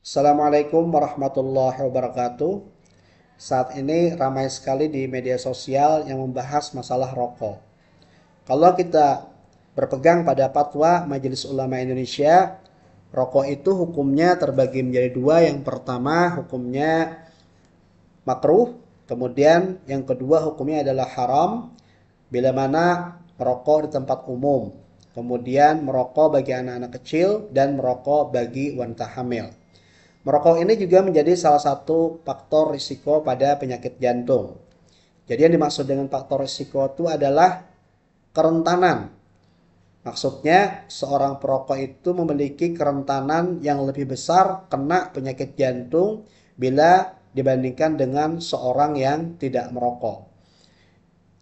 Assalamualaikum warahmatullahi wabarakatuh. Saat ini ramai sekali di media sosial yang membahas masalah rokok. Kalau kita berpegang pada fatwa Majelis Ulama Indonesia, rokok itu hukumnya terbagi menjadi dua. Yang pertama hukumnya makruh, kemudian yang kedua hukumnya adalah haram bila mana merokok di tempat umum, kemudian merokok bagi anak-anak kecil dan merokok bagi wanita hamil. Merokok ini juga menjadi salah satu faktor risiko pada penyakit jantung. Jadi yang dimaksud dengan faktor risiko itu adalah kerentanan. Maksudnya seorang perokok itu memiliki kerentanan yang lebih besar kena penyakit jantung bila dibandingkan dengan seorang yang tidak merokok.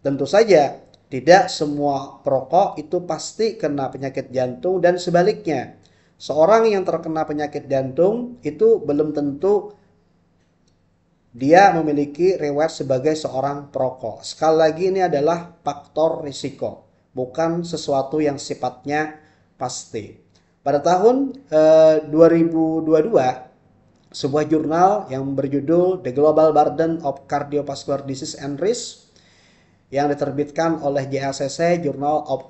Tentu saja tidak semua perokok itu pasti kena penyakit jantung dan sebaliknya. Seorang yang terkena penyakit jantung itu belum tentu dia memiliki riwayat sebagai seorang perokok. Sekali lagi ini adalah faktor risiko, bukan sesuatu yang sifatnya pasti. Pada tahun 2022, sebuah jurnal yang berjudul The Global Burden of Cardiovascular Disease and Risk yang diterbitkan oleh JACC, Journal of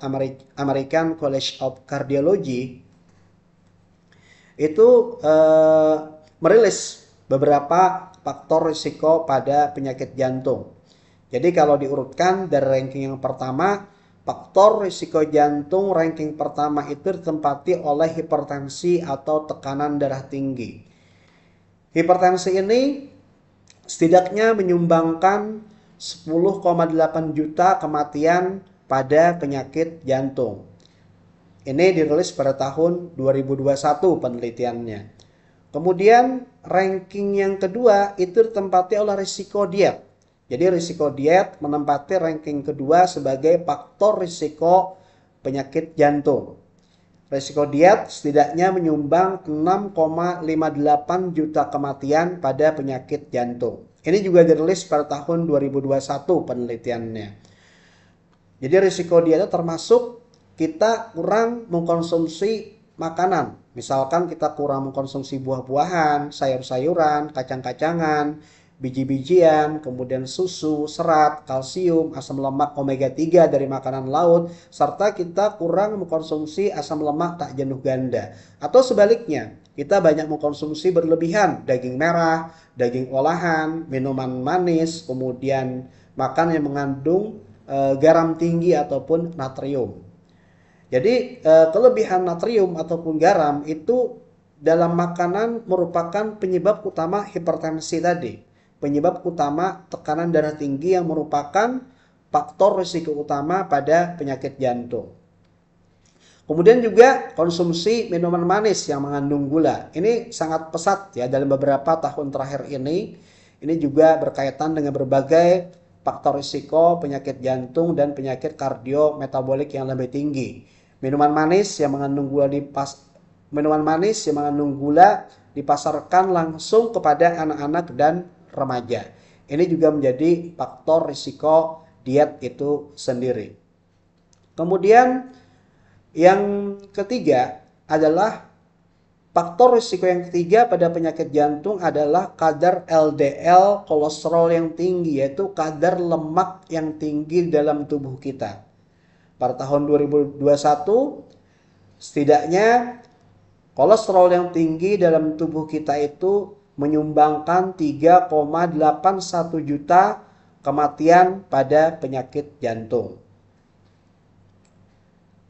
American College of Cardiology, itu merilis beberapa faktor risiko pada penyakit jantung. Jadi kalau diurutkan dari ranking yang pertama, faktor risiko jantung ranking pertama itu ditempati oleh hipertensi atau tekanan darah tinggi. Hipertensi ini setidaknya menyumbangkan 10,8 juta kematian pada penyakit jantung. Ini dirilis pada tahun 2021 penelitiannya. Kemudian ranking yang kedua itu ditempati oleh risiko diet. Jadi risiko diet menempati ranking kedua sebagai faktor risiko penyakit jantung. Risiko diet setidaknya menyumbang 6,58 juta kematian pada penyakit jantung. Ini juga dirilis pada tahun 2021 penelitiannya. Jadi risiko diet termasuk kita kurang mengkonsumsi makanan. Misalkan kita kurang mengkonsumsi buah-buahan, sayur-sayuran, kacang-kacangan, biji-bijian, kemudian susu, serat, kalsium, asam lemak omega 3 dari makanan laut, serta kita kurang mengkonsumsi asam lemak tak jenuh ganda. Atau sebaliknya, kita banyak mengkonsumsi berlebihan daging merah, daging olahan, minuman manis, kemudian makan yang mengandung garam tinggi ataupun natrium. Jadi kelebihan natrium ataupun garam itu dalam makanan merupakan penyebab utama hipertensi tadi. Penyebab utama tekanan darah tinggi yang merupakan faktor risiko utama pada penyakit jantung. Kemudian juga konsumsi minuman manis yang mengandung gula. Ini sangat pesat ya dalam beberapa tahun terakhir ini. Ini juga berkaitan dengan berbagai faktor risiko penyakit jantung dan penyakit kardiometabolik yang lebih tinggi. Minuman manis yang mengandung gula dipasarkan langsung kepada anak-anak dan remaja. Ini juga menjadi faktor risiko diet itu sendiri. Kemudian yang ketiga adalah faktor risiko yang ketiga pada penyakit jantung adalah kadar LDL kolesterol yang tinggi, yaitu kadar lemak yang tinggi dalam tubuh kita. Pada tahun 2021, setidaknya kolesterol yang tinggi dalam tubuh kita itu menyumbangkan 3,81 juta kematian pada penyakit jantung.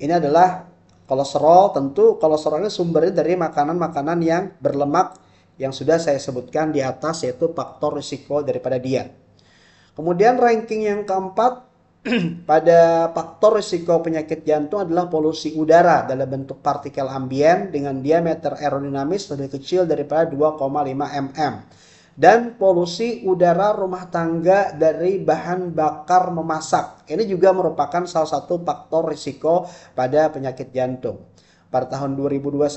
Ini adalah kolesterol. Tentu kolesterol ini sumbernya dari makanan-makanan yang berlemak yang sudah saya sebutkan di atas, yaitu faktor risiko daripada dia. Kemudian ranking yang keempat pada faktor risiko penyakit jantung adalah polusi udara dalam bentuk partikel ambien dengan diameter aerodinamis lebih kecil daripada 2,5 mm. Dan polusi udara rumah tangga dari bahan bakar memasak. Ini juga merupakan salah satu faktor risiko pada penyakit jantung. Pada tahun 2021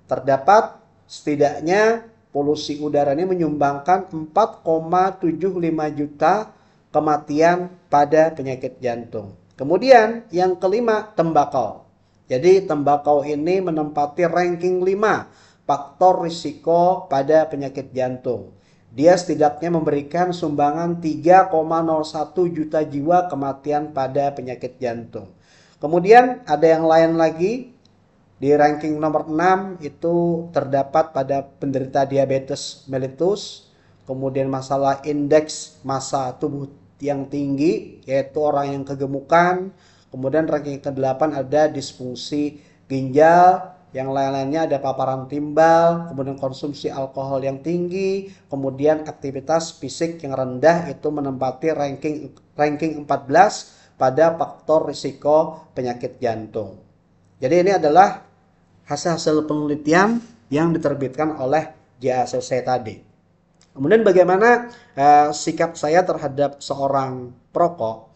terdapat setidaknya polusi udara ini menyumbangkan 4,75 juta kematian pada penyakit jantung. Kemudian yang kelima, tembakau. Jadi tembakau ini menempati ranking 5 faktor risiko pada penyakit jantung. Dia setidaknya memberikan sumbangan 3,01 juta jiwa kematian pada penyakit jantung. Kemudian ada yang lain lagi, di ranking nomor 6 itu terdapat pada penderita diabetes mellitus, kemudian masalah indeks massa tubuh yang tinggi, yaitu orang yang kegemukan. Kemudian ranking ke-8 ada disfungsi ginjal, yang lain-lainnya ada paparan timbal, kemudian konsumsi alkohol yang tinggi, kemudian aktivitas fisik yang rendah itu menempati ranking 14 pada faktor risiko penyakit jantung. Jadi ini adalah hasil-hasil penelitian yang diterbitkan oleh JACC tadi. Kemudian bagaimana sikap saya terhadap seorang perokok?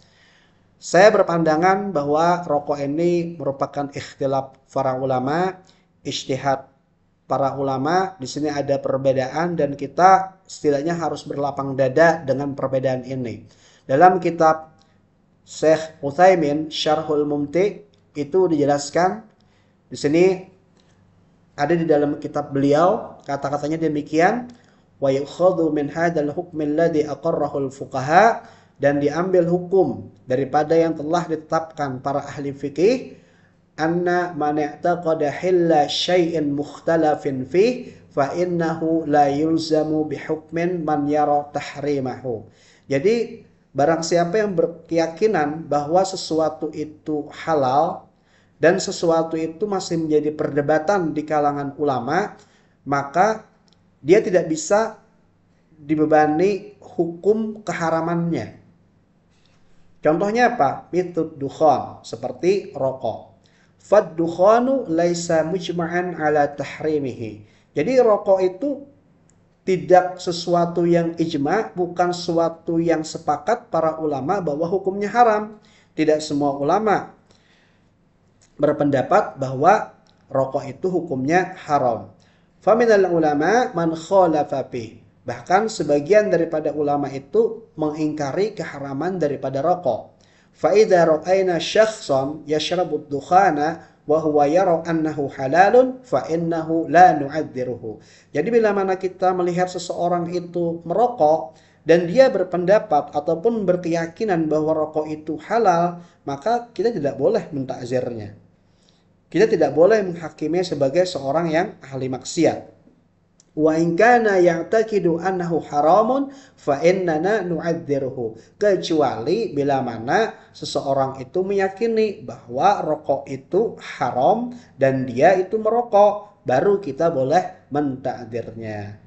Saya berpandangan bahwa rokok ini merupakan ikhtilaf para ulama, ijtihad para ulama. Di sini ada perbedaan dan kita setidaknya harus berlapang dada dengan perbedaan ini. Dalam kitab Syekh Utsaimin Syarhul Mumti itu dijelaskan di sini, ada di dalam kitab beliau, kata-katanya demikian, wa yukhadhu min hadzal hukmi alladhi aqarrahu al-fuqaha, dan diambil hukum daripada yang telah ditetapkan para ahli fikih, anna man i'taqada hilla syai'in mukhtalafin fih fa innahu la yulzamu bihukmin man yara tahrimahu. Jadi barang siapa yang berkeyakinan bahwa sesuatu itu halal dan sesuatu itu masih menjadi perdebatan di kalangan ulama, maka dia tidak bisa dibebani hukum keharamannya. Contohnya apa? Mitut dukhan, seperti rokok. Fad dukhanu laisa mujma'an ala tahrimihi. Jadi rokok itu tidak sesuatu yang ijma', bukan sesuatu yang sepakat para ulama bahwa hukumnya haram. Tidak semua ulama berpendapat bahwa rokok itu hukumnya haram. Faminal ulama man khalafa fi. Bahkan sebagian daripada ulama itu mengingkari keharaman daripada rokok. Fa idza ra'ayna syakhsan yashrabu ad-dukhana wa huwa yara annahu halalun fa innahu la nu'adziruhu. Jadi bila mana kita melihat seseorang itu merokok dan dia berpendapat ataupun berkeyakinan bahwa rokok itu halal, maka kita tidak boleh mentakzirnya. Kita tidak boleh menghakimi sebagai seorang yang ahli maksiat. Wa in kana ya'taqidu annahu haramun fa innana nu'adziruhu. Kecuali bila mana seseorang itu meyakini bahwa rokok itu haram dan dia itu merokok, baru kita boleh mentakdirnya.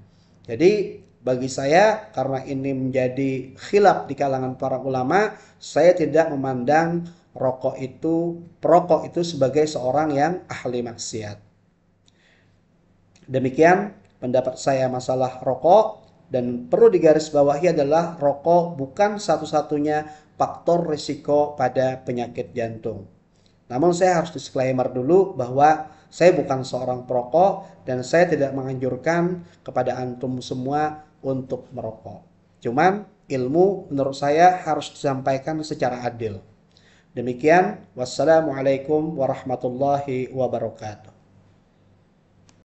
Jadi bagi saya, karena ini menjadi khilaf di kalangan para ulama, saya tidak memandang perokok itu sebagai seorang yang ahli maksiat. Demikian pendapat saya masalah rokok, dan perlu digarisbawahi adalah rokok bukan satu-satunya faktor risiko pada penyakit jantung. Namun saya harus disclaimer dulu bahwa saya bukan seorang perokok dan saya tidak menganjurkan kepada antum semua untuk merokok. Cuman ilmu menurut saya harus disampaikan secara adil. Demikian, wassalamualaikum warahmatullahi wabarakatuh.